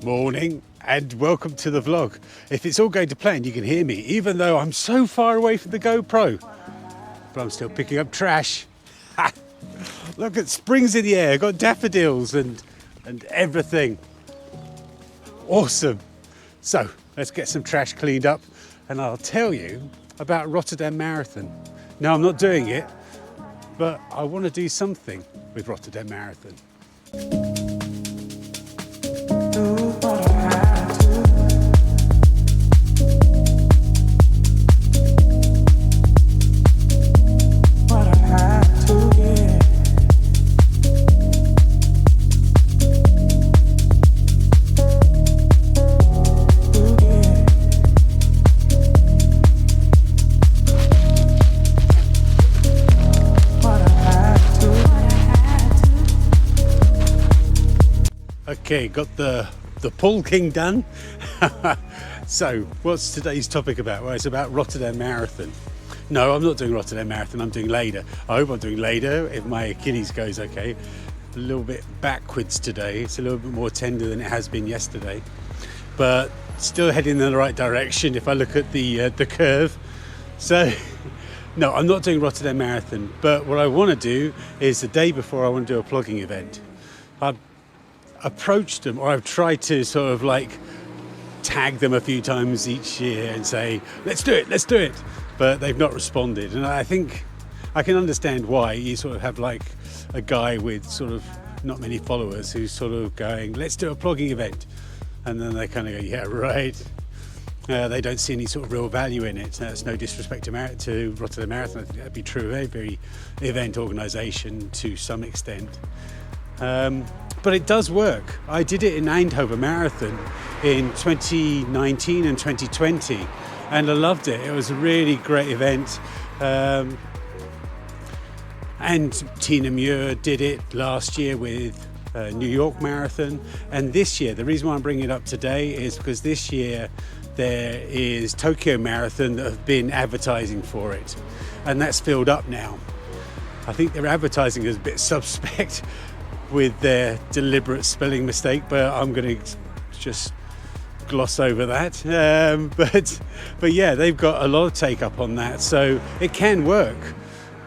Morning and welcome to the vlog. If it's all going to plan, you can hear me, even though I'm so far away from the GoPro. But I'm still picking up trash. Look at springs in the air, got daffodils and everything. Awesome. So let's get some trash cleaned up and I'll tell you about Rotterdam Marathon. No, I'm not doing it, but I want to do something with Rotterdam Marathon. Okay, got the plogging done. So what's today's topic about? Well, it's about Rotterdam Marathon. No, I'm not doing Rotterdam Marathon, I'm doing Leyden. I hope I'm doing Leyden if my Achilles goes okay. A little bit backwards today. It's a little bit more tender than it has been yesterday, but still heading in the right direction if I look at the curve. So no, I'm not doing Rotterdam Marathon, but what I want to do is the day before I want to do a plogging event. I've approached them, or I've tried to sort of like tag them a few times each year and say, let's do it, but they've not responded. And I think I can understand why. You sort of have like a guy with sort of not many followers who's sort of going, let's do a plogging event, and then they kind of go, yeah, right. They don't see any sort of real value in it. That's no disrespect to Rotterdam Marathon. I think that'd be true of every event organisation to some extent. But it does work. I did it in Eindhoven Marathon in 2019 and 2020, and I loved it. It was a really great event. And Tina Muir did it last year with New York Marathon. And this year, the reason why I'm bringing it up today is because this year there is Tokyo Marathon that have been advertising for it, and that's filled up now. I think their advertising is a bit suspect with their deliberate spelling mistake, but I'm going to just gloss over that. But yeah, they've got a lot of take up on that, so it can work.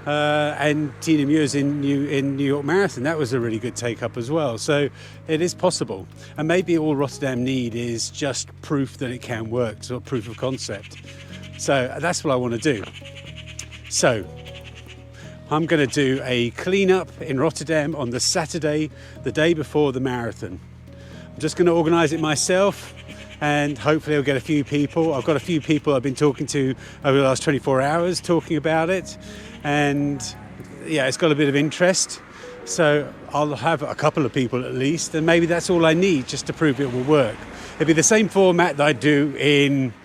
And Tina Muir's in New York Marathon, that was a really good take up as well. So it is possible, and maybe all Rotterdam need is just proof that it can work, sort of proof of concept. So that's what I want to do. So I'm going to do a clean-up in Rotterdam on the Saturday, the day before the marathon. I'm just going to organise it myself, and hopefully I'll get a few people. I've got a few people I've been talking to over the last 24 hours talking about it, and yeah, it's got a bit of interest. So I'll have a couple of people at least, and maybe that's all I need just to prove it will work. It'll be the same format that I do in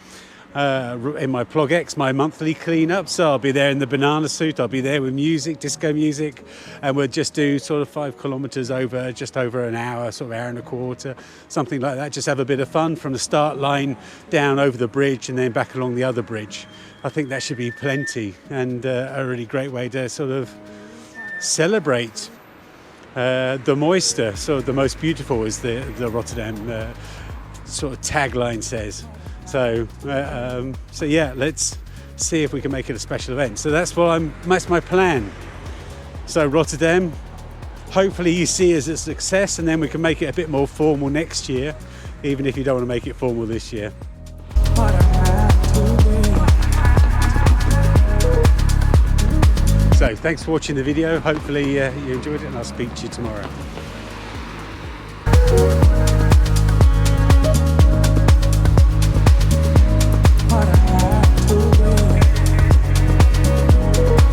my Plog X, my monthly cleanup. So I'll be there in the banana suit, I'll be there with music, disco music, and we'll just do sort of 5 kilometers over just over an hour, sort of hour and a quarter, something like that. Just have a bit of fun from the start line down over the bridge and then back along the other bridge. I think that should be plenty, and a really great way to sort of celebrate the moister. So the most beautiful, as the Rotterdam sort of tagline says. So yeah, let's see if we can make it a special event. So that's my plan. So Rotterdam, hopefully you see it as a success, and then we can make it a bit more formal next year, even if you don't want to make it formal this year. So thanks for watching the video. Hopefully you enjoyed it, and I'll speak to you tomorrow.